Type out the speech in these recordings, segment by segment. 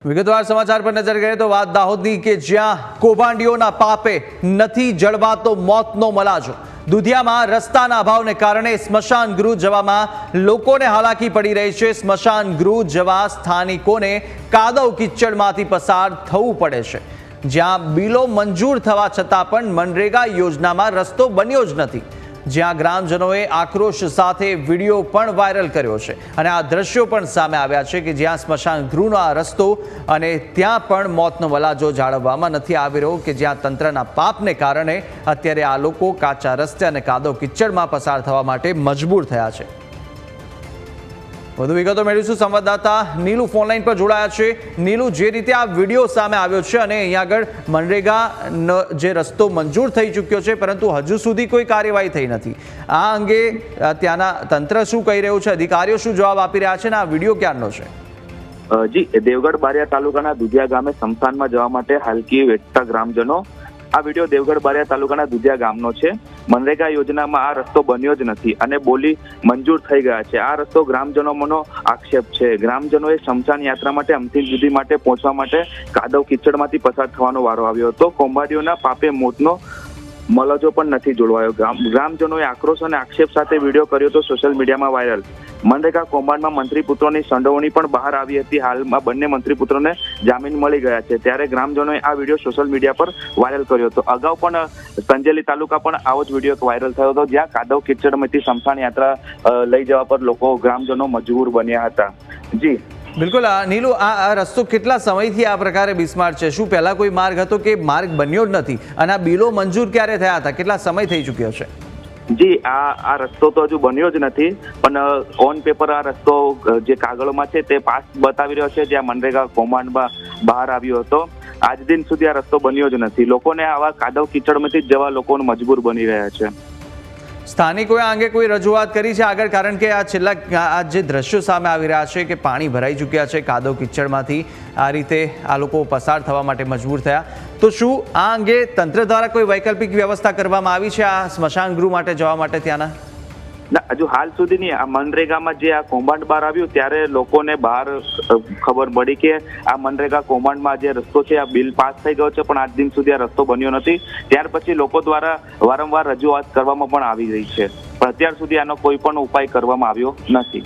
વિગતવાર સમાચાર પર નજર કરીએ તો વાત દાહોદની કે જ્યાં કૌભાંડીઓના પાપે નથી જળવાતો મોતનો મલાજો। દુધિયામાં રસ્તાના અભાવને કારણે સ્મશાન ગૃહ જવામાં લોકોને હાલાકી પડી રહી છે। સ્મશાન ગૃહ જવા સ્થાનિકોને કાદવ કિચડમાંથી પસાર થવું પડે છે, જ્યાં બિલો મંજૂર થવા છતાં પણ મનરેગા યોજનામાં રસ્તો બન્યો જ નથી, જ્યાં ગ્રામજનોએ આક્રોશ સાથે વિડીયો પણ વાયરલ કર્યો છે અને આ દ્રશ્યો પણ સામે આવ્યા છે કે જ્યાં સ્મશાન ગૃહનો આ રસ્તો અને ત્યાં પણ મોતનો વલાજો જાળવવામાં નથી આવી રહ્યો કે જ્યાં તંત્રના પાપને કારણે અત્યારે આ લોકો કાચા રસ્તે અને કાદવ કિચડમાં પસાર થવા માટે મજબૂર થયા છે। વધુ વિગતો મેળવીશું, સંવાદદાતા નીલુ ફોનલાઈન પર જોડાયા છે। નીલુ, જે રીતે આ વિડીયો સામે આવ્યો છે અને અહીંયા આગળ મનરેગાનો જે રસ્તો મંજૂર થઈ ચૂક્યો છે પરંતુ હજુ સુધી કોઈ કાર્યવાહી થઈ નથી, આ અંગે ત્યાંના તંત્ર શું કહી રહ્યું છે, અધિકારીઓ શું જવાબ આપી રહ્યા છે અને આ વિડીયો ક્યારનો છે? જી, દેવગઢ બારિયા તાલુકાના દુધિયા ગામે સ્મશાનમાં જવા માટે હાલકી વેઠતા ગ્રામજનો। આ વિડીયો દેવગઢ બારિયા તાલુકાના દુધિયા ગામનો છે। મનરેગા યોજનામાં આ રસ્તો બન્યો જ નથી અને બોલી મંજૂર થઈ ગયા છે। આ રસ્તો ગ્રામજનોનો આક્ષેપ છે। ગ્રામજનોએ સ્મશાન યાત્રા માટે અંતિમ વિધિ માટે પહોંચવા માટે કાદવ કિચડમાંથી પસાર થવાનો વારો આવ્યો હતો। કૌભાંડીઓના પાપે મોતનો મલાજો પણ નથી જોડવાયો। ગ્રામજનોએ આક્રોશ અને આક્ષેપ સાથે વિડીયો કર્યો તો સોશિયલ મીડિયામાં વાયરલ। મનરેગા કૌભાંડમાં મંત્રી પુત્રોની સંડોવણી પણ બહાર આવી હતી। હાલમાં બંને મંત્રી પુત્રોને જામીન મળી ગયા છે, ત્યારે ગ્રામજનોએ આ વિડીયો સોશિયલ મીડિયા પર વાયરલ કર્યો હતો। અગાઉ પણ સંજેલી તાલુકા પણ આવો જ વિડીયો વાયરલ થયો હતો, જ્યાં કાદવ કિચડમાંથી સ્મશાન યાત્રા લઈ જવા પર લોકો ગ્રામજનો મજબૂર બન્યા હતા। જી બિલકુલ નીલુ, આ રસ્તો કેટલા સમયથી આ પ્રકારે બિસ્માર છે? શું પહેલા કોઈ માર્ગ હતો કે માર્ગ બન્યો જ નથી અને આ બિલો મંજૂર ક્યારે થયા હતા? કેટલા સમય થઈ ચૂક્યો છે? જી, આ રસ્તો તો હજુ બન્યો જ નથી, પણ ઓન પેપર આ રસ્તો જે કાગળમાં છે તે પાસ બતાવી રહ્યો છે, જ્યાં મનરેગા કૌભાંડમાં બહાર આવ્યો હતો। આજ દિન સુધી આ રસ્તો બન્યો જ નથી। લોકોને આવા કાદવ કિચડમાંથી જ જવા લોકો મજબૂર બની રહ્યા છે। સ્થાનિકોએ આ અંગે કોઈ રજૂઆત કરી છે આગળ? કારણ કે આ જે દ્રશ્યો સામે આવી રહ્યા છે કે પાણી ભરાઈ ચૂક્યા છે, કાદવ કિચડમાંથી આ રીતે આ લોકો પસાર થવા માટે મજબૂર થયા, તો શું આ અંગે તંત્ર દ્વારા કોઈ વૈકલ્પિક વ્યવસ્થા કરવામાં આવી છે આ સ્મશાન ગૃહ માટે જવા માટે ત્યાંના? ના, હજુ હાલ સુધી નહીં। આ મનરેગામાં જે આ કૌભાંડ બહાર આવ્યું ત્યારે લોકોને બહાર ખબર પડી કે આ મનરેગા કૌભાંડમાં જે રસ્તો છે આ બિલ પાસ થઈ ગયો છે, પણ આજ દિન સુધી આ રસ્તો બન્યો નથી। ત્યાર પછી લોકો દ્વારા વારંવાર રજૂઆત કરવામાં પણ આવી રહી છે, પણ અત્યાર સુધી આનો કોઈ પણ ઉપાય કરવામાં આવ્યો નથી।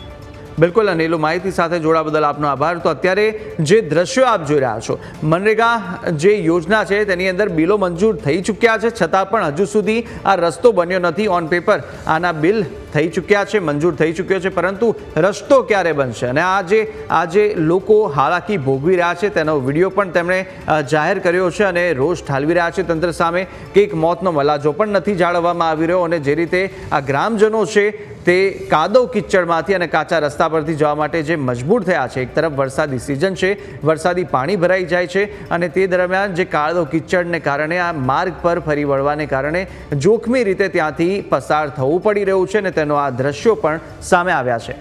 બિલકુલ નીલુ, માહિતી સાથે જોડા બદલ આપનો આભાર। તો અત્યારે જે દ્રશ્યો આપ જોઈ રહ્યા છો, મનરેગા જે યોજના છે તેની અંદર બિલો મંજૂર થઈ ચૂક્યા છે, છતાં પણ હજુ સુધી આ રસ્તો બન્યો નથી। ઓન પેપર આના બિલ થઈ ચૂક્યા છે, મંજૂર થઈ ચૂક્યો છે, પરંતુ રસ્તો ક્યારે બનશે અને આ જે લોકો હાલાકી ભોગવી રહ્યા છે તેનો વિડીયો પણ તેમણે જાહેર કર્યો છે અને રોષ ઠાલવી રહ્યા છે તંત્ર સામે કે એક મોતનો મલાજો પણ નથી જાળવવામાં આવી રહ્યો અને જે રીતે આ ગ્રામજનો છે તે કાદવ કિચડમાંથી અને કાચા રસ્તા પરથી જવા માટે જે મજબૂર થયા છે। એક તરફ વરસાદી સિઝન છે, વરસાદી પાણી ભરાઈ જાય છે અને તે દરમિયાન જે કાદવ કિચડને કારણે આ માર્ગ પર ફરી વળવાને કારણે જોખમી રીતે ત્યાંથી પસાર થવું પડી રહ્યું છે અને તેનો આ દ્રશ્યો પણ સામે આવ્યા છે।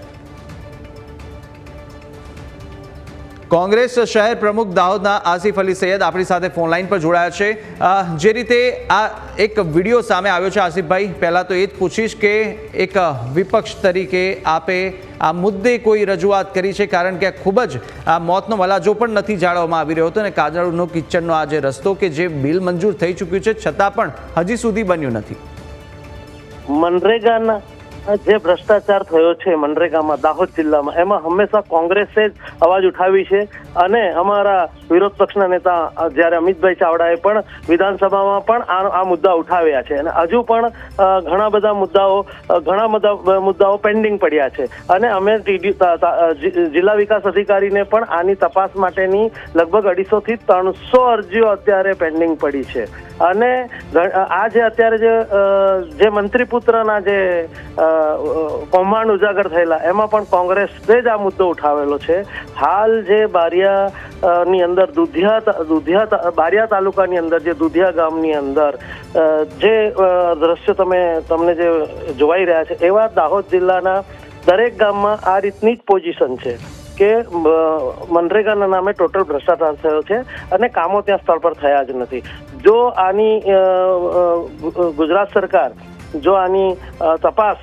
કોંગ્રેસ શહેર પ્રમુખ દાહોદના આસિફ અલી સૈયદ આપણી સાથે ફોનલાઈન પર જોડાયા છે। જે રીતે આ એક વિડીયો સામે આવ્યો છે, આસિફભાઈ, પહેલાં તો એ જ પૂછીશ કે એક વિપક્ષ તરીકે આપે આ મુદ્દે કોઈ રજૂઆત કરી છે? કારણ કે ખૂબ જ આ મોતનો મલાજો પણ નથી જાળવવામાં આવી રહ્યો હતો અને કાદવનો કિચડનો આ જે રસ્તો કે જે બિલ મંજૂર થઈ ચૂક્યું છે છતાં પણ હજી સુધી બન્યું નથી। મનરેગાના જે ભ્રષ્ટાચાર થયો છે મનરેગામાં દાહોદ જિલ્લામાં, એમાં હંમેશા કોંગ્રેસે જ અવાજ ઉઠાવી છે અને અમારા વિરોધ પક્ષના નેતા જ્યારે અમિતભાઈ ચાવડાએ પણ વિધાનસભામાં પણ આ મુદ્દા ઉઠાવ્યા છે અને હજુ પણ ઘણા બધા મુદ્દાઓ પેન્ડિંગ પડ્યા છે અને અમે જિલ્લા વિકાસ અધિકારીને પણ આની તપાસ માટેની લગભગ 250 થી 300 અરજીઓ અત્યારે પેન્ડિંગ પડી છે અને આ જે અત્યારે જે મંત્રીપુત્રના જે કૌભાંડ ઉજાગર થયેલા એમાં પણ કોંગ્રેસે જ આ મુદ્દો ઉઠાવેલો છે। હાલ જે બારિયાની અંદર બારિયા તાલુકાની અંદર જે દુધિયા ગામની અંદર જે દ્રશ્ય તમને જે જોવાઈ રહ્યા છે, એવા દાહોદ જિલ્લાના દરેક ગામમાં આ રીતની જ પોઝિશન છે કે મનરેગાના નામે ટોટલ ભ્રષ્ટાચાર થયો છે અને કામો ત્યાં સ્થળ પર થયા જ નથી। જો આની ગુજરાત સરકાર જો આની તપાસ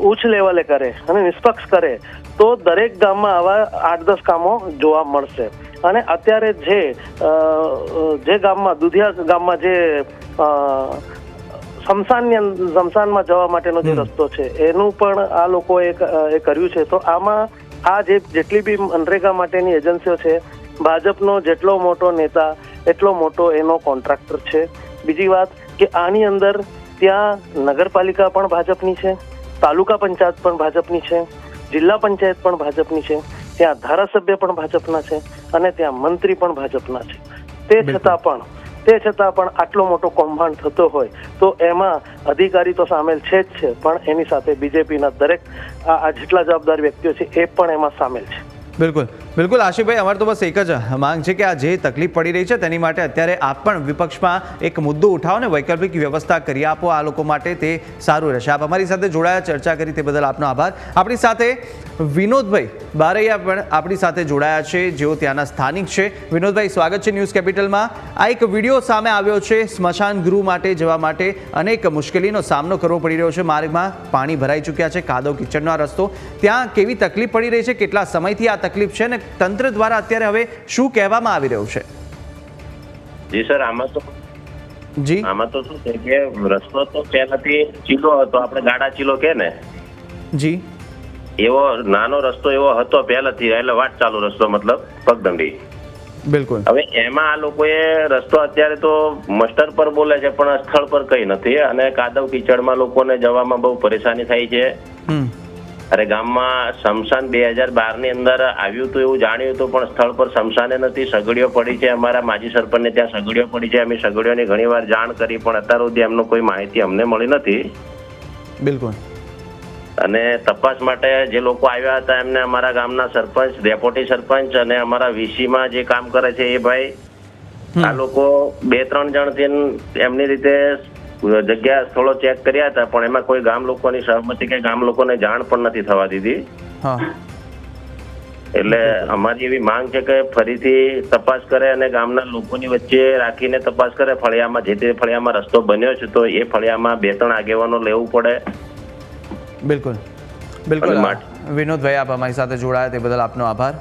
ઉચ્ચ લેવલે કરે અને નિષ્પક્ષ કરે તો દરેક ગામમાં આવા 8-10 કામો જોવા મળશે। અને અત્યારે જે ગામમાં દુધિયા ગામમાં જે સ્મશાનમાં જવા માટેનો જે રસ્તો છે એનું પણ આ લોકોએ એ કર્યું છે. તો આમાં આ જેટલી બી મનરેગા માટેની એજન્સીઓ છે, ભાજપનો જેટલો મોટો નેતા એટલો મોટો એનો કોન્ટ્રાક્ટર છે. બીજી વાત કે આની અંદર ત્યાં નગરપાલિકા પણ ભાજપની છે, તાલુકા પંચાયત પણ ભાજપની છે, જિલ્લા પંચાયત પણ ભાજપની છે, ત્યાં ધારાસભ્ય પણ ભાજપના છે અને ત્યાં મંત્રી પણ ભાજપના છે. તે છતાં પણ આટલો મોટો કૌભાંડ થતો હોય તો એમાં અધિકારી તો સામેલ છે જ છે, પણ એની સાથે બીજેપીના દરેક આ જેટલા જવાબદાર વ્યક્તિઓ છે એ પણ એમાં સામેલ છે. બિલકુલ બિલકુલ આશિફભાઈ, અમારે તો બસ એક જ માંગ છે કે આ જે તકલીફ પડી રહી છે તેની માટે અત્યારે આપ પણ વિપક્ષમાં એક મુદ્દો ઉઠાવો ને વૈકલ્પિક વ્યવસ્થા કરી આપો આ લોકો માટે, તે સારું રહેશે. આપ અમારી સાથે જોડાયા, ચર્ચા કરી તે બદલ આપનો આભાર. આપણી સાથે વિનોદભાઈ બારૈયા પણ આપણી સાથે જોડાયા છે, જેઓ ત્યાંના સ્થાનિક છે. વિનોદભાઈ, સ્વાગત છે ન્યૂઝ કેપિટલમાં. આ એક વિડીયો સામે આવ્યો છે, સ્મશાન ગૃહ માટે જવા માટે અનેક મુશ્કેલીનો સામનો કરવો પડી રહ્યો છે. માર્ગમાં પાણી ભરાઈ ચૂક્યા છે, કાદવ કિચડનો આ રસ્તો, ત્યાં કેવી તકલીફ પડી રહી છે, કેટલા સમયથી આ તકલીફ છે ને તંત્ર દ્વારા અત્યારે હવે શું કહેવામાં આવી રહ્યું છે? જી સર, આમાં તો શું છે કે રસ્તો તો પહેલાથી ચીલો હતો, આપણે ગાડા ચીલો કે ને જી, એવો નાનો રસ્તો એવો હતો પહેલાથી, એટલે વાટ ચાલુ રસ્તો, મતલબ પગદંડી. બિલકુલ. હવે એમાં આ લોકોએ રસ્તો અત્યારે તો મસ્ટર પર બોલે છે પણ સ્થળ પર કઈ નથી, અને કાદવ કિચડમાં લોકોને જવામાં બહુ પરેશાની થાય છે. અરે ગામમાં શમશાન 2012 ની અંદર આવ્યું હતું એવું જાણ્યું હતું, પણ સ્થળ પર શમશાને નથી, સગડીઓ પડી છે. અમારા માજી સરપંચને ત્યાં સગડીઓ પડી છે, અમે સગડીઓની ઘણીવાર જાણ કરી પણ અત્યાર સુધી એમનો કોઈ માહિતી અમને મળી નથી. બિલકુલ. અને તપાસ માટે જે લોકો આવ્યા હતા એમને અમારા ગામના સરપંચ, ડેપ્યુટી સરપંચ અને અમારા વીસીમાં જે કામ કરે છે એ ભાઈ, આ લોકો 2-3 જણથી એમની રીતે જગ્યા સ્થળો ચેક કર્યા હતા, પણ એમાં કોઈ ગામ લોકોની સહમતિ કે ગામ લોકોને જાણ પણ નથી થવા દીધી. એટલે અમારી એવી માંગ છે કે ફરીથી તપાસ કરે અને ગામના લોકોની વચ્ચે રાખીને તપાસ કરે. ફળિયામાં જે તે ફળિયામાં રસ્તો બન્યો છે તો એ ફળિયામાં 2-3 આગેવાનો લેવું પડે. બિલકુલ બિલકુલ. વિનોદભાઈ, આપ અમારી સાથે જોડાયા તે બદલ આપનો આભાર.